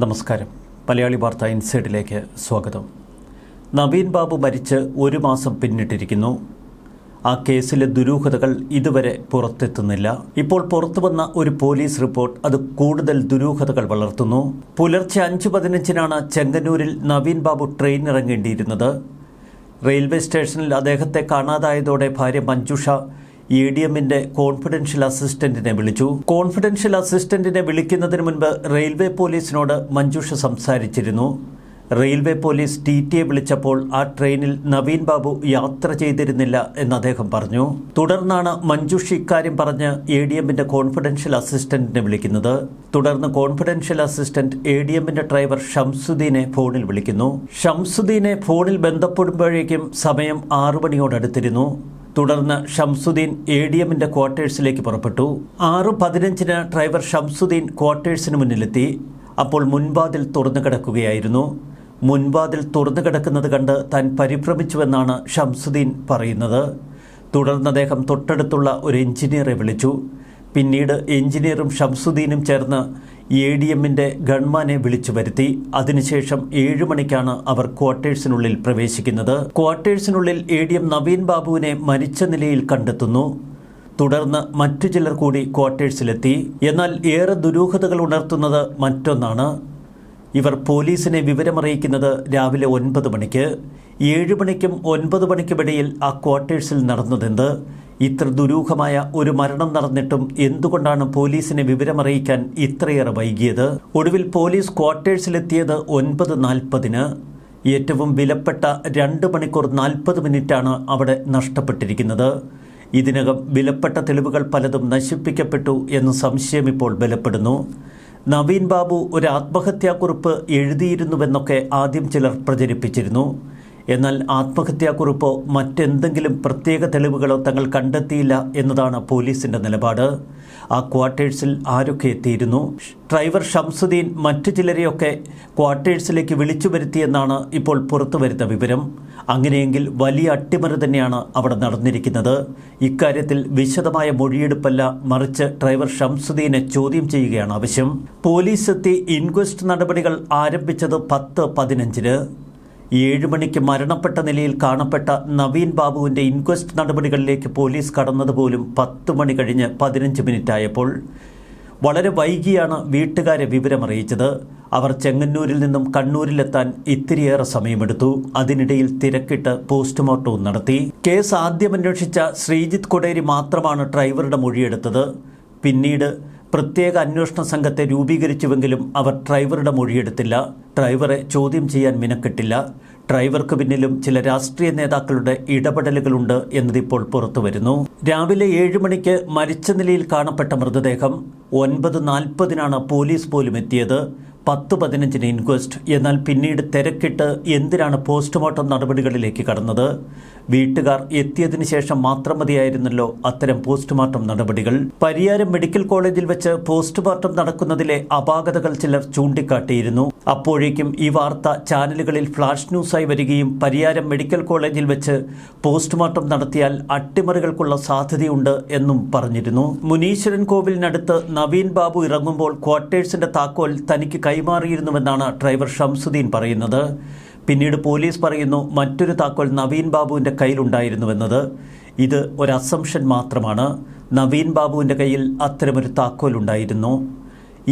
നമസ്കാരം. മലയാളി വാർത്ത ഇൻസൈഡിലേക്ക് സ്വാഗതം. നവീൻ ബാബു മരിച്ച് ഒരു മാസം പിന്നിട്ടിരിക്കുന്നു. ആ കേസിലെ ദുരൂഹതകൾ ഇതുവരെ പുറത്തെത്തുന്നില്ല. ഇപ്പോൾ പുറത്തുവന്ന ഒരു പോലീസ് റിപ്പോർട്ട് അത് കൂടുതൽ ദുരൂഹതകൾ വളർത്തുന്നു. പുലർച്ചെ 5:15 ചെങ്ങന്നൂരിൽ നവീൻ ബാബു ട്രെയിൻ ഇറങ്ങേണ്ടിയിരുന്നത്. റെയിൽവേ സ്റ്റേഷനിൽ അദ്ദേഹത്തെ കാണാതായതോടെ ഭാര്യ മഞ്ജുഷ ADMന്റെ കോൺഫിഡൻഷ്യൽ അസിസ്റ്റന്റിനെ വിളിച്ചു. കോൺഫിഡൻഷ്യൽ അസിസ്റ്റന്റിനെ വിളിക്കുന്നതിന് മുൻപ് റെയിൽവേ പോലീസിനോട് മഞ്ജുഷ സംസാരിച്ചിരുന്നു. റെയിൽവേ പോലീസ് TTയെ വിളിച്ചപ്പോൾ ആ ട്രെയിനിൽ നവീൻ ബാബു യാത്ര ചെയ്തിരുന്നില്ല എന്ന് അദ്ദേഹം പറഞ്ഞു. തുടർന്നാണ് മഞ്ജുഷ ഇക്കാര്യം പറഞ്ഞ് ADMന്റെ കോൺഫിഡൻഷ്യൽ അസിസ്റ്റന്റിനെ വിളിക്കുന്നത്. തുടർന്ന് കോൺഫിഡൻഷ്യൽ അസിസ്റ്റന്റ് ADMന്റെ ഡ്രൈവർ ഷംസുദ്ദീനെ ഫോണിൽ വിളിക്കുന്നു. ഷംസുദ്ദീനെ ഫോണിൽ ബന്ധപ്പെടുമ്പോഴേക്കും സമയം 6 മണിയോടടുത്തിരുന്നു. തുടർന്ന് ഷംസുദ്ദീൻ ADMന്റെ ക്വാർട്ടേഴ്സിലേക്ക് പുറപ്പെട്ടു. 6:15 ഡ്രൈവർ ഷംസുദ്ദീൻ ക്വാർട്ടേഴ്സിന് മുന്നിലെത്തി. അപ്പോൾ മുൻവാതിൽ തുറന്നു കിടക്കുകയായിരുന്നു. മുൻവാതിൽ തുറന്നു കിടക്കുന്നത് കണ്ട് താൻ പരിഭ്രമിച്ചുവെന്നാണ് ഷംസുദ്ദീൻ പറയുന്നത്. തുടർന്ന് അദ്ദേഹം തൊട്ടടുത്തുള്ള ഒരു എഞ്ചിനീയറെ വിളിച്ചു. പിന്നീട് എഞ്ചിനീയറും ഷംസുദ്ദീനും ചേർന്ന് ADMന്റെ ഗൺമാനെ വിളിച്ചു വരുത്തി. അതിനുശേഷം 7 മണിക്കാണ് അവർ ക്വാർട്ടേഴ്സിനുള്ളിൽ പ്രവേശിക്കുന്നത്. ക്വാർട്ടേഴ്സിനുള്ളിൽ ADM നവീൻ ബാബുവിനെ മരിച്ച നിലയിൽ കണ്ടെത്തുന്നു. തുടർന്ന് മറ്റു ചിലർ കൂടി ക്വാർട്ടേഴ്സിലെത്തി. എന്നാൽ ഏറെ ദുരൂഹതകൾ ഉണർത്തുന്നത് മറ്റൊന്നാണ്. ഇവർ പോലീസിനെ വിവരമറിയിക്കുന്നത് രാവിലെ 9 മണിക്ക്. 7 മണിക്കും 9 മണിക്കുമിടയിൽ ആ ക്വാർട്ടേഴ്സിൽ നടന്നതെന്ത്? ഇത്ര ദുരൂഹമായ ഒരു മരണം നടന്നിട്ടും എന്തുകൊണ്ടാണ് പോലീസിനെ വിവരമറിയിക്കാൻ ഇത്രയേറെ വൈകിയത്? ഒടുവിൽ പോലീസ് ക്വാർട്ടേഴ്സിലെത്തിയത് 9:40. ഏറ്റവും വിലപ്പെട്ട 2 മണിക്കൂർ 40 മിനിറ്റാണ് അവിടെ നഷ്ടപ്പെട്ടിരിക്കുന്നത്. ഇതിനകം വിലപ്പെട്ട തെളിവുകൾ പലതും നശിപ്പിക്കപ്പെട്ടു എന്ന സംശയം ഇപ്പോൾ ബലപ്പെടുന്നു. നവീൻ ബാബു ഒരു ആത്മഹത്യാക്കുറിപ്പ് എഴുതിയിരുന്നുവെന്നൊക്കെ ആദ്യം ചിലർ പ്രചരിപ്പിച്ചിരുന്നു. എന്നാൽ ആത്മഹത്യാക്കുറിപ്പോ മറ്റെന്തെങ്കിലും പ്രത്യേക തെളിവുകളോ തങ്ങൾ കണ്ടെത്തിയില്ല എന്നതാണ് പോലീസിന്റെ നിലപാട്. ആ ക്വാർട്ടേഴ്സിൽ ആരൊക്കെ എത്തിയിരുന്നു? ഡ്രൈവർ ഷംസുദ്ദീൻ മറ്റു ചിലരെയൊക്കെ ക്വാർട്ടേഴ്സിലേക്ക് വിളിച്ചു വരുത്തിയെന്നാണ് ഇപ്പോൾ പുറത്തുവരുന്ന വിവരം. അങ്ങനെയെങ്കിൽ വലിയ അട്ടിമറി തന്നെയാണ് അവിടെ നടന്നിരിക്കുന്നത്. ഇക്കാര്യത്തിൽ വിശദമായ മൊഴിയെടുപ്പല്ല, മറിച്ച് ഡ്രൈവർ ഷംസുദ്ദീനെ ചോദ്യം ചെയ്യുകയാണ് ആവശ്യം. പോലീസ് എത്തി ഇൻക്വസ്റ്റ് നടപടികൾ ആരംഭിച്ചത് 10:15. 7 മണിക്ക് മരണപ്പെട്ട നിലയിൽ കാണപ്പെട്ട നവീൻ ബാബുവിൻ്റെ ഇൻക്വസ്റ്റ് നടപടികളിലേക്ക് പോലീസ് കടന്നതുപോലും 10 മണി കഴിഞ്ഞ് 15 മിനിറ്റായപ്പോൾ. വളരെ വൈകിയാണ് വീട്ടുകാരെ വിവരമറിയിച്ചത്. അവർ ചെങ്ങന്നൂരിൽ നിന്നും കണ്ണൂരിലെത്താൻ ഇത്തിരിയേറെ സമയമെടുത്തു. അതിനിടയിൽ തിരക്കിട്ട് പോസ്റ്റ്മോർട്ടവും നടത്തി. കേസ് ആദ്യം അന്വേഷിച്ച ശ്രീജിത്ത് കൊടേരി മാത്രമാണ് ഡ്രൈവറുടെ മൊഴിയെടുത്തത്. പിന്നീട് പ്രത്യേക അന്വേഷണ സംഘത്തെ രൂപീകരിച്ചുവെങ്കിലും അവർ ഡ്രൈവറുടെ മൊഴിയെടുത്തില്ല. ഡ്രൈവറെ ചോദ്യം ചെയ്യാൻ മിനക്കെട്ടില്ല. ഡ്രൈവർക്ക് പിന്നിലും ചില രാഷ്ട്രീയ നേതാക്കളുടെ ഇടപെടലുകളുണ്ട് എന്നതിപ്പോൾ പുറത്തു വരുന്നു. രാവിലെ 7 മണിക്ക് മരിച്ച നിലയിൽ കാണപ്പെട്ട മൃതദേഹം 9:40 പോലീസ് പോലും എത്തിയത്. 10:15 ഇൻക്വസ്റ്റ്. എന്നാൽ പിന്നീട് തിരക്കിട്ട് എന്തിനാണ് പോസ്റ്റ്മോർട്ടം നടപടികളിലേക്ക് കടന്നത്? വീട്ടുകാർ എത്തിയതിനു ശേഷം മാത്രം മതിയായിരുന്നല്ലോ അത്തരം പോസ്റ്റ്മോർട്ടം നടപടികൾ. പരിയാരം മെഡിക്കൽ കോളേജിൽ വെച്ച് പോസ്റ്റ്മോർട്ടം നടക്കുന്നതിലെ അപാകതകൾ ചിലർ ചൂണ്ടിക്കാട്ടിയിരുന്നു. അപ്പോഴേക്കും ഈ വാർത്ത ചാനലുകളിൽ ഫ്ലാഷ് ന്യൂസായി വരികയും പരിയാരം മെഡിക്കൽ കോളേജിൽ വെച്ച് പോസ്റ്റ്മോർട്ടം നടത്തിയാൽ അട്ടിമറികൾക്കുള്ള സാധ്യതയുണ്ട് എന്നും പറഞ്ഞിരുന്നു. മുനീശ്വരൻ കോവിലിനടുത്ത് നവീൻ ബാബു ഇറങ്ങുമ്പോൾ ക്വാർട്ടേഴ്സിന്റെ താക്കോൽ തനിക്ക് കൈമാറിയിരുന്നുവെന്നാണ് ഡ്രൈവർ ഷംസുദ്ദീൻ പറയുന്നത്. പിന്നീട് പോലീസ് പറയുന്നു മറ്റൊരു താക്കോൽ നവീൻ ബാബുവിൻ്റെ കയ്യിലുണ്ടായിരുന്നുവെന്നത്. ഇത് ഒരു അസംഷൻ മാത്രമാണ്. നവീൻ ബാബുവിൻ്റെ കയ്യിൽ അത്തരമൊരു താക്കോൽ ഉണ്ടായിരുന്നു.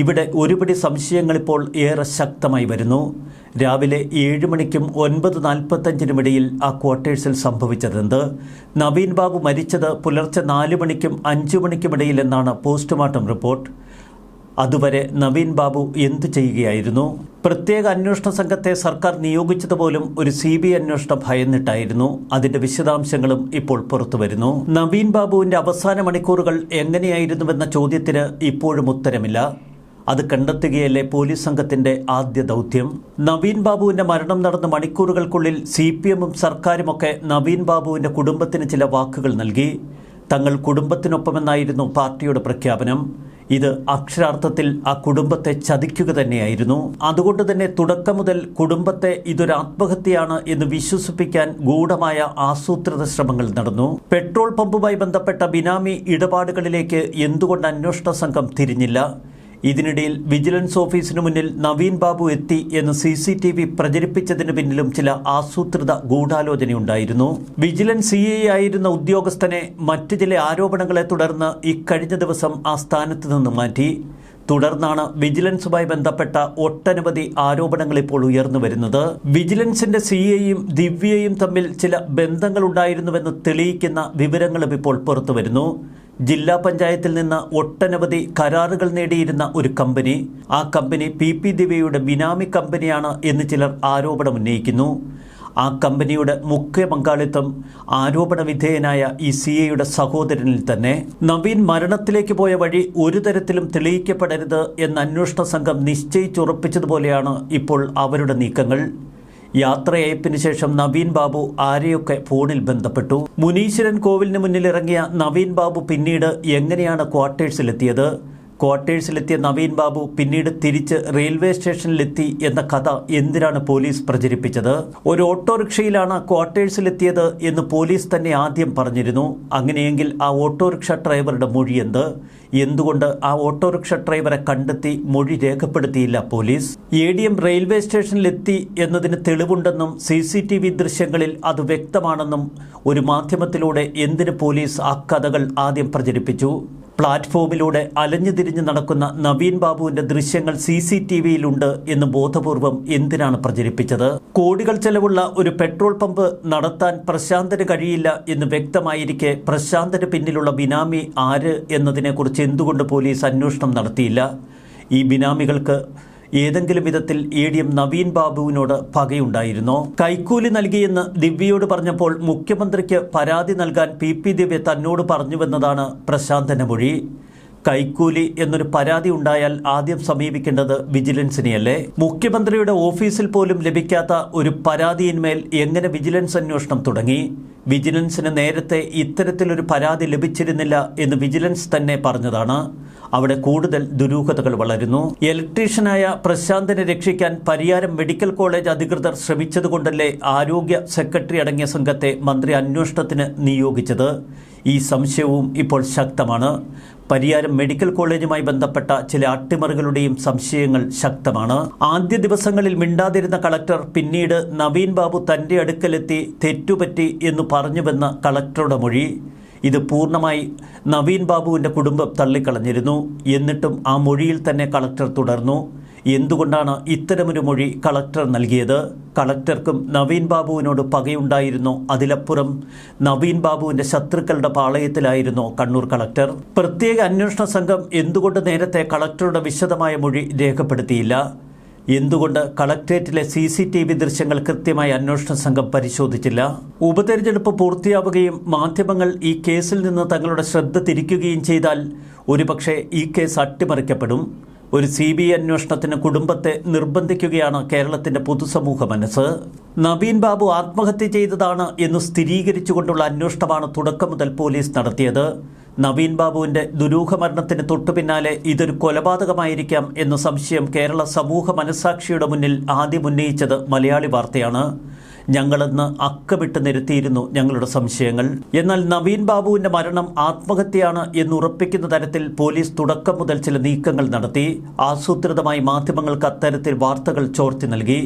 ഇവിടെ ഒരുപിടി സംശയങ്ങളിപ്പോൾ ഏറെ ശക്തമായി വരുന്നു. രാവിലെ 7 മണിക്കും 9:45 ഇടയിൽ ആ ക്വാർട്ടേഴ്സിൽ സംഭവിച്ചതെന്ത്? നവീൻ ബാബു മരിച്ചത് പുലർച്ചെ 4 മണിക്കും 5 മണിക്കുമിടയിൽ എന്നാണ് പോസ്റ്റ്മോർട്ടം റിപ്പോർട്ട്. അതുവരെ നവീൻ ബാബു എന്തു ചെയ്യുകയായിരുന്നു? പ്രത്യേക അന്വേഷണ സംഘത്തെ സർക്കാർ നിയോഗിച്ചതുപോലും ഒരു CBI അന്വേഷണം ഭയന്നിട്ടായിരുന്നു. അതിന്റെ വിശദാംശങ്ങളും ഇപ്പോൾ പുറത്തു വരുന്നു. നവീൻ ബാബുവിന്റെ അവസാന മണിക്കൂറുകൾ എങ്ങനെയായിരുന്നുവെന്ന ചോദ്യത്തിന് ഇപ്പോഴും ഉത്തരമില്ല. അത് കണ്ടെത്തുകയല്ലേ പോലീസ് സംഘത്തിന്റെ ആദ്യ ദൗത്യം. നവീൻ ബാബുവിന്റെ മരണം നടന്ന മണിക്കൂറുകൾക്കുള്ളിൽ CPMും സർക്കാരുമൊക്കെ നവീൻ ബാബുവിന്റെ കുടുംബത്തിന് ചില വാക്കുകൾ നൽകി. തങ്ങൾ കുടുംബത്തിനൊപ്പമെന്നായിരുന്നു പാർട്ടിയുടെ പ്രഖ്യാപനം. ഇത് അക്ഷരാർത്ഥത്തിൽ ആ കുടുംബത്തെ ചതിക്കുക തന്നെയായിരുന്നു. അതുകൊണ്ട് തന്നെ തുടക്കം മുതൽ കുടുംബത്തെ ഇതൊരു ആത്മഹത്യയാണ് എന്ന് വിശ്വസിപ്പിക്കാൻ ഗൂഢമായ ആസൂത്രിത ശ്രമങ്ങൾ നടന്നു. പെട്രോൾ പമ്പുമായി ബന്ധപ്പെട്ട ബിനാമി ഇടപാടുകളിലേക്ക് എന്തുകൊണ്ട് അന്വേഷണ സംഘം തിരിഞ്ഞില്ല? ഇതിനിടയിൽ വിജിലൻസ് ഓഫീസിനു മുന്നിൽ നവീൻ ബാബു എത്തി എന്ന് CCTV പ്രചരിപ്പിച്ചതിന് പിന്നിലും ചില ആസൂത്രിത ഗൂഢാലോചനയുണ്ടായിരുന്നു. വിജിലൻസ് CA ആയിരുന്ന ഉദ്യോഗസ്ഥനെ മറ്റ് ചില ആരോപണങ്ങളെ തുടർന്ന് ഇക്കഴിഞ്ഞ ദിവസം ആ സ്ഥാനത്ത് നിന്ന് മാറ്റി. തുടർന്നാണ് വിജിലൻസുമായി ബന്ധപ്പെട്ട ഒട്ടനവധി ആരോപണങ്ങൾ ഇപ്പോൾ ഉയർന്നു വരുന്നത്. വിജിലൻസിന്റെ CAയും ദിവ്യയും തമ്മിൽ ചില ബന്ധങ്ങളുണ്ടായിരുന്നുവെന്ന് തെളിയിക്കുന്ന വിവരങ്ങളും ഇപ്പോൾ പുറത്തുവരുന്നു. ജില്ലാ പഞ്ചായത്തിൽ നിന്ന് ഒട്ടനവധി കരാറുകൾ നേടിയിരുന്ന ഒരു കമ്പനി, ആ കമ്പനി PP ദിവ്യയുടെ ബിനാമി കമ്പനിയാണ് എന്ന് ചിലർ ആരോപണമുന്നയിക്കുന്നു. ആ കമ്പനിയുടെ മുഖ്യ പങ്കാളിത്തം ആരോപണ വിധേയനായ ഈ CAയുടെ സഹോദരനിൽ തന്നെ. നവീൻ മരണത്തിലേക്ക് പോയ വഴി ഒരു തരത്തിലും തെളിയിക്കപ്പെടരുത് എന്ന അന്വേഷണ സംഘം നിശ്ചയിച്ചുറപ്പിച്ചതുപോലെയാണ് ഇപ്പോൾ അവരുടെ നീക്കങ്ങൾ. യാത്രയയപ്പിന് ശേഷം നവീൻ ബാബു ആരെയൊക്കെ ഫോണിൽ ബന്ധപ്പെട്ടു. മുനീശ്വരൻ കോവിലിന് മുന്നിലിറങ്ങിയ നവീൻ ബാബു പിന്നീട് എങ്ങനെയാണ് ക്വാർട്ടേഴ്സിലെത്തിയത്? ക്വാർട്ടേഴ്സിലെത്തിയ നവീൻ ബാബു പിന്നീട് തിരിച്ച് റെയിൽവേ സ്റ്റേഷനിലെത്തി എന്ന കഥ എന്തിനാണ് പോലീസ് പ്രചരിപ്പിച്ചത്? ഒരു ഓട്ടോറിക്ഷയിലാണ് ക്വാർട്ടേഴ്സിലെത്തിയത് എന്ന് പോലീസ് തന്നെ ആദ്യം പറഞ്ഞിരുന്നു. അങ്ങനെയെങ്കിൽ ആ ഓട്ടോറിക്ഷ ഡ്രൈവറുടെ മൊഴി എന്തുകൊണ്ട് ആ ഓട്ടോറിക്ഷ ഡ്രൈവറെ കണ്ടെത്തി മൊഴി രേഖപ്പെടുത്തിയില്ല പോലീസ്? ADM റെയിൽവേ സ്റ്റേഷനിലെത്തി എന്നതിന് തെളിവുണ്ടെന്നും CCTV ദൃശ്യങ്ങളിൽ അത് വ്യക്തമാണെന്നും ഒരു മാധ്യമത്തിലൂടെ എന്തിന് പോലീസ് ആ കഥകൾ ആദ്യം പ്രചരിപ്പിച്ചു? പ്ലാറ്റ്ഫോമിലൂടെ അലഞ്ഞു തിരിഞ്ഞ് നടക്കുന്ന നവീൻ ബാബുവിന്റെ ദൃശ്യങ്ങൾ CCTVയിലുണ്ട് എന്ന് ബോധപൂർവം എന്തിനാണ് പ്രചരിപ്പിച്ചത്? കോടികൾ ചെലവുള്ള ഒരു പെട്രോൾ പമ്പ് നടത്താൻ പ്രശാന്തന് കഴിയില്ല എന്ന് വ്യക്തമായിരിക്കെ പ്രശാന്തന് പിന്നിലുള്ള ബിനാമി ആര് എന്നതിനെക്കുറിച്ച് എന്തുകൊണ്ട് പോലീസ് അന്വേഷണം നടത്തിയില്ല? ഈ ബിനാമികൾക്ക് ഏതെങ്കിലും വിധത്തിൽ ADM നവീൻ ബാബുവിനോട് പകയുണ്ടായിരുന്നോ? കൈക്കൂലി നൽകിയെന്ന് ദിവ്യയോട് പറഞ്ഞപ്പോൾ മുഖ്യമന്ത്രിക്ക് പരാതി നൽകാൻ PP ദിവ്യ തന്നോട് പറഞ്ഞുവെന്നതാണ് പ്രശാന്തന്റെ മൊഴി. കൈക്കൂലി എന്നൊരു പരാതി ഉണ്ടായാൽ ആദ്യം സമീപിക്കേണ്ടത് വിജിലൻസിനെയല്ലേ? മുഖ്യമന്ത്രിയുടെ ഓഫീസിൽ പോലും ലഭിക്കാത്ത ഒരു പരാതിയിന്മേൽ എങ്ങനെ വിജിലൻസ് അന്വേഷണം തുടങ്ങി? വിജിലൻസിന് നേരത്തെ ഇത്തരത്തിലൊരു പരാതി ലഭിച്ചിരുന്നില്ല എന്ന് വിജിലൻസ് തന്നെ പറഞ്ഞതാണ്. അവിടെ കൂടുതൽ ദുരൂഹതകൾ വളരുന്നു. ഇലക്ട്രീഷ്യനായ പ്രശാന്തനെ രക്ഷിക്കാൻ പരിയാരം മെഡിക്കൽ കോളേജ് അധികൃതർ ശ്രമിച്ചതുകൊണ്ടല്ലേ ആരോഗ്യ സെക്രട്ടറി അടങ്ങിയ സംഘത്തെ മന്ത്രി അന്വേഷണത്തിന് നിയോഗിച്ചത്? ഈ സംശയവും ഇപ്പോൾ ശക്തമാണ്. പരിയാരം മെഡിക്കൽ കോളേജുമായി ബന്ധപ്പെട്ട ചില അട്ടിമറികളുടെയും സംശയങ്ങൾ ശക്തമാണ്. ആദ്യ ദിവസങ്ങളിൽ മിണ്ടാതിരുന്ന കളക്ടർ പിന്നീട് നവീൻ ബാബു തന്റെ അടുക്കലെത്തി തെറ്റുപറ്റി എന്ന് പറഞ്ഞുവെന്ന കളക്ടറുടെ മൊഴി. ഇത് പൂർണ്ണമായി നവീൻ ബാബുവിൻ്റെ കുടുംബം തള്ളിക്കളഞ്ഞിരുന്നു. എന്നിട്ടും ആ മൊഴിയിൽ തന്നെ കളക്ടർ തുടർന്നു. എന്തുകൊണ്ടാണ് ഇത്തരമൊരു മൊഴി കളക്ടർ നൽകിയത്? കളക്ടർക്കും നവീൻ ബാബുവിനോട് പകയുണ്ടായിരുന്നോ? അതിലപ്പുറം നവീൻ ബാബുവിൻ്റെ ശത്രുക്കളുടെ പാളയത്തിലായിരുന്നോ കണ്ണൂർ കളക്ടർ? പ്രത്യേക അന്വേഷണ സംഘം എന്തുകൊണ്ട് നേരത്തെ കളക്ടറുടെ വിശദമായ മൊഴി രേഖപ്പെടുത്തിയില്ല? എന്തുകൊണ്ട് കളക്ട്രേറ്റിലെ CCTV ദൃശ്യങ്ങൾ കൃത്യമായി അന്വേഷണ സംഘം പരിശോധിച്ചില്ല? ഉപതെരഞ്ഞെടുപ്പ് പൂർത്തിയാവുകയും മാധ്യമങ്ങൾ ഈ കേസിൽ നിന്ന് തങ്ങളുടെ ശ്രദ്ധ തിരിക്കുകയും ചെയ്താൽ ഒരുപക്ഷെ ഈ കേസ് അട്ടിമറിക്കപ്പെടും. ഒരു CBI അന്വേഷണത്തിന് കുടുംബത്തെ നിർബന്ധിക്കുകയാണ് കേരളത്തിന്റെ പൊതുസമൂഹ മനസ്സ്. നവീൻ ബാബു ആത്മഹത്യ ചെയ്തതാണ് എന്ന് സ്ഥിരീകരിച്ചുകൊണ്ടുള്ള അന്വേഷണമാണ് തുടക്കം മുതൽ പോലീസ് നടത്തിയത്. നവീൻ ബാബുവിന്റെ ദുരൂഹ മരണത്തിന് തൊട്ടുപിന്നാലെ ഇതൊരു കൊലപാതകമായിരിക്കാം എന്ന സംശയം കേരള സമൂഹ മനസ്സാക്ഷിയുടെ മുന്നിൽ ആദ്യം ഉന്നയിച്ചത് മലയാളി വാർത്തയാണ്. ഞങ്ങളെന്ന് അക്കമിട്ട് നിരത്തിയിരുന്നു ഞങ്ങളുടെ സംശയങ്ങൾ. എന്നാൽ നവീൻ ബാബുവിന്റെ മരണം ആത്മഹത്യയാണ് എന്നുറപ്പിക്കുന്ന തരത്തിൽ പോലീസ് തുടക്കം മുതൽ ചില നീക്കങ്ങൾ നടത്തി. ആസൂത്രിതമായി മാധ്യമങ്ങൾക്ക് അത്തരത്തിൽ വാർത്തകൾ ചോർത്തി നൽകി.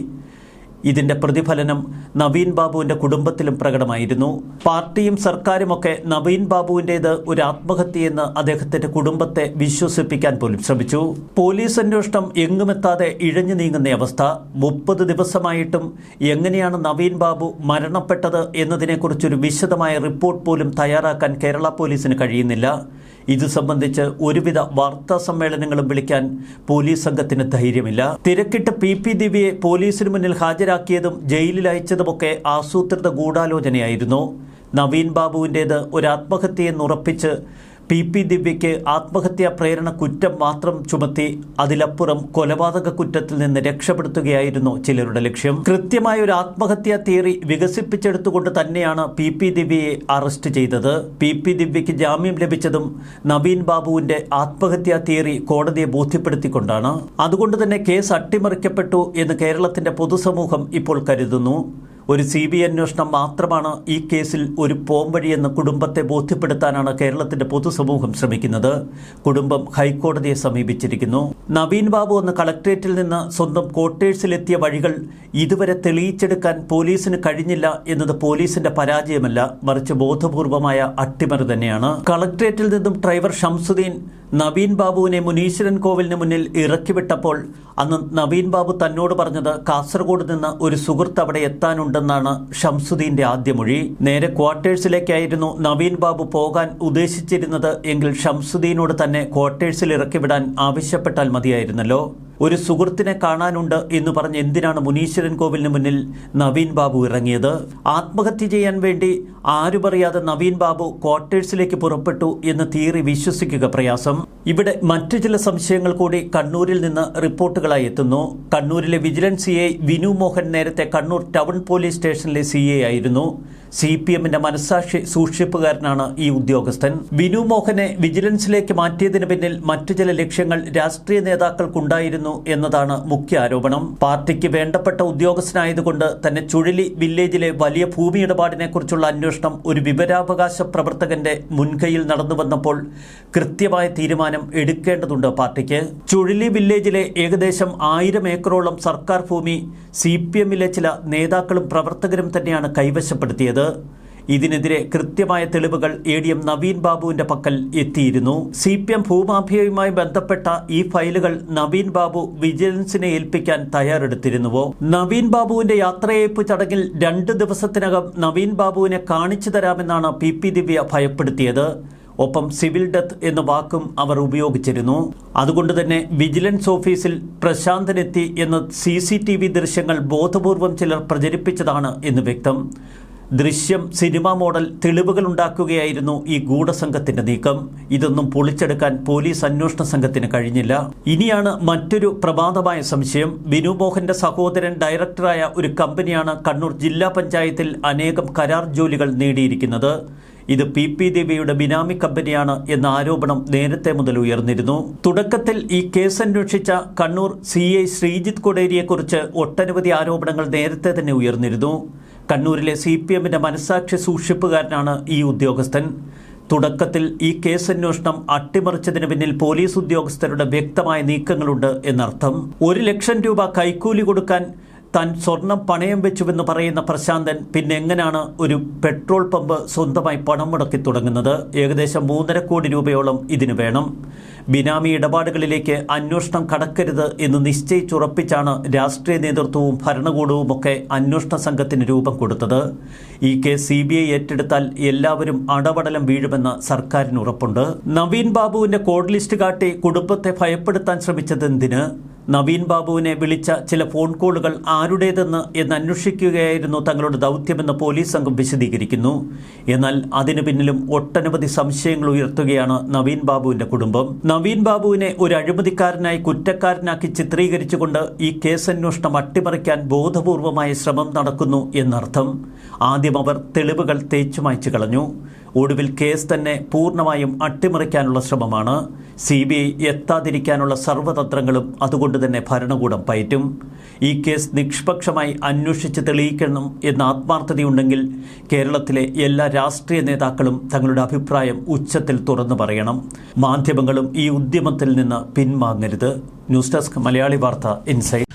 ഇതിന്റെ പ്രതിഫലനം നവീൻ ബാബുവിന്റെ കുടുംബത്തിലും പ്രകടമായിരുന്നു. പാർട്ടിയും സർക്കാരുമൊക്കെ നവീൻ ബാബുവിൻ്റേത് ഒരു ആത്മഹത്യയെന്ന് അദ്ദേഹത്തിന്റെ കുടുംബത്തെ വിശ്വസിപ്പിക്കാൻ പോലും ശ്രമിച്ചു. പോലീസ് അന്വേഷണം എങ്ങുമെത്താതെ ഇഴഞ്ഞു നീങ്ങുന്ന അവസ്ഥ. 30 ദിവസമായിട്ടും എങ്ങനെയാണ് നവീൻ ബാബു മരണപ്പെട്ടത് എന്നതിനെക്കുറിച്ചൊരു വിശദമായ റിപ്പോർട്ട് പോലും തയ്യാറാക്കാൻ കേരള പോലീസിന് കഴിയുന്നില്ല. ഇത് സംബന്ധിച്ച് ഒരുവിധ വാർത്താ സമ്മേളനങ്ങളും വിളിക്കാൻ പോലീസ് സംഘത്തിന് ധൈര്യമില്ല. തിരക്കിട്ട് PP ദിവ്യയെ പോലീസിന് മുന്നിൽ ഹാജരാക്കിയതും ജയിലിൽ അയച്ചതുമൊക്കെ ആസൂത്രിത ഗൂഢാലോചനയായിരുന്നു. നവീൻ ബാബുവിൻ്റേത് ഒരു ആത്മഹത്യയെന്നുറപ്പിച്ച് PP ദിവ്യയ്ക്ക് ആത്മഹത്യാ പ്രേരണ കുറ്റം മാത്രം ചുമത്തി അതിലപ്പുറം കൊലപാതക കുറ്റത്തിൽ നിന്ന് രക്ഷപ്പെടുത്തുകയായിരുന്നു ചിലരുടെ ലക്ഷ്യം. കൃത്യമായ ഒരു ആത്മഹത്യാ തിയറി വികസിപ്പിച്ചെടുത്തുകൊണ്ട് തന്നെയാണ് PP ദിവ്യയെ അറസ്റ്റ് ചെയ്തത്. PP ദിവ്യയ്ക്ക് ജാമ്യം ലഭിച്ചതും നവീൻ ബാബുവിന്റെ ആത്മഹത്യാ തിയറി കോടതിയെ ബോധ്യപ്പെടുത്തിക്കൊണ്ടാണ്. അതുകൊണ്ട് തന്നെ കേസ് അട്ടിമറിക്കപ്പെട്ടു എന്ന് കേരളത്തിന്റെ പൊതുസമൂഹം ഇപ്പോൾ കരുതുന്നു. ഒരു CBI അന്വേഷണം മാത്രമാണ് ഈ കേസിൽ ഒരു പോംവഴിയെന്ന് കുടുംബത്തെ ബോധ്യപ്പെടുത്താനാണ് കേരളത്തിന്റെ പൊതുസമൂഹം ശ്രമിക്കുന്നത്. കുടുംബം ഹൈക്കോടതിയെ സമീപിച്ചിരിക്കുന്നു. നവീൻ ബാബു എന്ന കളക്ട്രേറ്റിൽ നിന്ന് സ്വന്തം ക്വാർട്ടേഴ്സിലെത്തിയ വഴികൾ ഇതുവരെ തെളിയിച്ചെടുക്കാൻ പോലീസിന് കഴിഞ്ഞില്ല എന്നത് പോലീസിന്റെ പരാജയമല്ല, മറിച്ച് ബോധപൂർവമായ അട്ടിമറി തന്നെയാണ്. കളക്ട്രേറ്റിൽ നിന്നും ഡ്രൈവർ ഷംസുദ്ദീൻ നവീൻ ബാബുവിനെ മുനീശ്വരൻ കോവിലിന് മുന്നിൽ ഇറക്കിവിട്ടപ്പോൾ അന്ന് നവീൻ ബാബു തന്നോട് പറഞ്ഞത് കാസർഗോഡ് നിന്ന് ഒരു സുഹൃത്ത് അവിടെ എത്താനുണ്ടെന്നാണ് ഷംസുദ്ദീന്റെ ആദ്യ മൊഴി. നേരെ ക്വാർട്ടേഴ്സിലേക്കായിരുന്നു നവീൻ ബാബു പോകാൻ ഉദ്ദേശിച്ചിരുന്നത് എങ്കിൽ ഷംസുദ്ദീനോട് തന്നെ ക്വാർട്ടേഴ്സിൽ ഇറക്കിവിടാൻ ആവശ്യപ്പെട്ടാൽ മതിയായിരുന്നല്ലോ. ഒരു സുഹൃത്തിനെ കാണാനുണ്ട് എന്ന് പറഞ്ഞ് എന്തിനാണ് മുനീശ്വരൻ കോവിലിന് മുന്നിൽ നവീൻ ബാബു ഇറങ്ങിയത്? ആത്മഹത്യ ചെയ്യാൻ വേണ്ടി ആരുമറിയാതെ നവീൻ ബാബു ക്വാർട്ടേഴ്സിലേക്ക് പുറപ്പെട്ടു എന്ന് തിയറി വിശ്വസിക്കുക പ്രയാസം. ഇവിടെ മറ്റു ചില സംശയങ്ങൾ കൂടി കണ്ണൂരിൽ നിന്ന് റിപ്പോർട്ടുകളായി എത്തുന്നു. കണ്ണൂരിലെ വിജിലൻസ് CI വിനു മോഹൻ നേരത്തെ കണ്ണൂർ ടൗൺ പോലീസ് സ്റ്റേഷനിലെ CI ആയിരുന്നു. CPMന്റെ മനസാക്ഷി സൂക്ഷിപ്പുകാരനാണ് ഈ ഉദ്യോഗസ്ഥൻ. വിനു മോഹനെ വിജിലൻസിലേക്ക് മാറ്റിയതിന് പിന്നിൽ മറ്റു ചില ലക്ഷ്യങ്ങൾ രാഷ്ട്രീയ നേതാക്കൾക്കുണ്ടായിരുന്നു എന്നതാണ് മുഖ്യ ആരോപണം. പാർട്ടിക്ക് വേണ്ടപ്പെട്ട ഉദ്യോഗസ്ഥനായതുകൊണ്ട് തന്നെ ചുഴലി വില്ലേജിലെ വലിയ ഭൂമി ഇടപാടിനെക്കുറിച്ചുള്ള അന്വേഷണം ഒരു വിവരാവകാശ പ്രവർത്തകന്റെ മുൻകൈയിൽ നടന്നു വന്നപ്പോൾ കൃത്യമായ തീരുമാനം എടുക്കേണ്ടതുണ്ട് പാർട്ടിക്ക്. ചുഴലി വില്ലേജിലെ ഏകദേശം 1000 ഏക്കറോളം സർക്കാർ ഭൂമി CPMലെ ചില നേതാക്കളും പ്രവർത്തകരും തന്നെയാണ് കൈവശപ്പെടുത്തിയത്. ഇതിനെതിരെ കൃത്യമായ തെളിവുകൾ ADM നവീൻ ബാബുവിന്റെ പക്കൽ എത്തിയിരുന്നു. CPM ഭൂമാഫിയയുമായി ബന്ധപ്പെട്ട ഈ ഫയലുകൾ നവീൻ ബാബു വിജിലൻസിനെ ഏൽപ്പിക്കാൻ തയ്യാറെടുത്തിരുന്നുവോ? നവീൻ ബാബുവിന്റെ യാത്രയയപ്പ് ചടങ്ങിൽ 2 ദിവസത്തിനകം നവീൻ ബാബുവിനെ കാണിച്ചു തരാമെന്നാണ് PP ദിവ്യ ഭയപ്പെടുത്തിയത്. ഒപ്പം സിവിൽ ഡെത്ത് എന്ന വാക്കും അവർ ഉപയോഗിച്ചിരുന്നു. അതുകൊണ്ട് തന്നെ വിജിലൻസ് ഓഫീസിൽ പ്രശാന്തനെത്തി എന്ന CCTV ദൃശ്യങ്ങൾ ബോധപൂർവം ചിലർ പ്രചരിപ്പിച്ചതാണ് എന്ന് വ്യക്തം. ദൃശ്യം സിനിമാ മോഡൽ തെളിവുകൾ ഉണ്ടാക്കുകയായിരുന്നു ഈ ഗൂഢസംഘത്തിന്റെ നീക്കം. ഇതൊന്നും പൊളിച്ചെടുക്കാൻ പോലീസ് അന്വേഷണ സംഘത്തിന് കഴിഞ്ഞില്ല. ഇനിയാണ് മറ്റൊരു പ്രമാദമായ സംശയം. വിനു മോഹന്റെ സഹോദരൻ ഡയറക്ടറായ ഒരു കമ്പനിയാണ് കണ്ണൂർ ജില്ലാ പഞ്ചായത്തിൽ അനേകം കരാർ ജോലികൾ നേടിയിരിക്കുന്നത്. ഇത് PP ദിവ്യയുടെ ബിനാമി കമ്പനിയാണ് എന്ന ആരോപണം നേരത്തെ മുതൽ ഉയർന്നിരുന്നു. തുടക്കത്തിൽ ഈ കേസ് അന്വേഷിച്ച കണ്ണൂർ CI ശ്രീജിത്ത് കൊടേരിയെക്കുറിച്ച് ഒട്ടനവധി ആരോപണങ്ങൾ നേരത്തെ തന്നെ ഉയർന്നിരുന്നു. കണ്ണൂരിലെ CPMന്റെ മനസാക്ഷി സൂക്ഷിപ്പുകാരനാണ് ഈ ഉദ്യോഗസ്ഥൻ. തുടക്കത്തിൽ ഈ കേസ് അന്വേഷണം അട്ടിമറിച്ചതിന് പിന്നിൽ പോലീസ് ഉദ്യോഗസ്ഥരുടെ വ്യക്തമായ നീക്കങ്ങളുണ്ട് എന്നർത്ഥം. 1 ലക്ഷം രൂപ കൈക്കൂലി കൊടുക്കാൻ താൻ സ്വർണം പണയം വെച്ചുവെന്ന് പറയുന്ന പ്രശാന്തൻ പിന്നെ എങ്ങനെയാണ് ഒരു പെട്രോൾ പമ്പ് സ്വന്തമായി പണം മുടക്കി തുടങ്ങുന്നത്? ഏകദേശം 3.5 കോടി രൂപയോളം ഇതിന് വേണം. ബിനാമി ഇടപാടുകളിലേക്ക് അന്വേഷണം കടക്കരുത് എന്ന് നിശ്ചയിച്ചുറപ്പിച്ചാണ് രാഷ്ട്രീയ നേതൃത്വവും ഭരണകൂടവുമൊക്കെ അന്വേഷണ സംഘത്തിന് രൂപം കൊടുത്തത്. ഈ കേസ് CBI ഏറ്റെടുത്താൽ എല്ലാവരും അടപടലം വീഴുമെന്ന് സർക്കാരിന് ഉറപ്പുണ്ട്. നവീൻ ബാബുവിന്റെ കോഡ് ലിസ്റ്റ് കാട്ടി കുടുംബത്തെ ഭയപ്പെടുത്താൻ ശ്രമിച്ചതെന്തിന്? നവീൻ ബാബുവിനെ വിളിച്ച ചില ഫോൺ കോളുകൾ ആരുടേതെന്ന് അന്വേഷിക്കുകയായിരുന്നു തങ്ങളുടെ ദൗത്യമെന്ന് പോലീസ് സംഘം വിശദീകരിക്കുന്നു. എന്നാൽ അതിനു പിന്നിലും ഒട്ടനവധി സംശയങ്ങൾ ഉയർത്തുകയാണ് നവീൻ ബാബുവിന്റെ കുടുംബം. നവീൻ ബാബുവിനെ ഒരു അഴിമതിക്കാരനായി കുറ്റക്കാരനാക്കി ചിത്രീകരിച്ചുകൊണ്ട് ഈ കേസ് അന്വേഷണം അട്ടിമറിക്കാൻ ബോധപൂർവമായ ശ്രമം നടക്കുന്നു എന്നർത്ഥം. ആദ്യം അവർ തെളിവുകൾ തേച്ചുമായ്ച്ചു കളഞ്ഞു. ഒടുവിൽ കേസ് തന്നെ പൂർണ്ണമായും അട്ടിമറിക്കാനുള്ള ശ്രമമാണ്. CBI എത്താതിരിക്കാനുള്ള സർവ്വതന്ത്രങ്ങളും അതുകൊണ്ട് തന്നെ ഭരണകൂടം പയറ്റും. ഈ കേസ് നിഷ്പക്ഷമായി അന്വേഷിച്ച് തെളിയിക്കണം എന്ന ആത്മാർത്ഥതയുണ്ടെങ്കിൽ കേരളത്തിലെ എല്ലാ രാഷ്ട്രീയ നേതാക്കളും തങ്ങളുടെ അഭിപ്രായം ഉച്ചത്തിൽ തുറന്നു പറയണം. മാധ്യമങ്ങളും ഈ ഉദ്യമത്തിൽ നിന്ന് പിൻവാങ്ങരുത്. ന്യൂസ് ഡെസ്ക് മലയാളി വാർത്ത ഇൻസൈറ്റ്.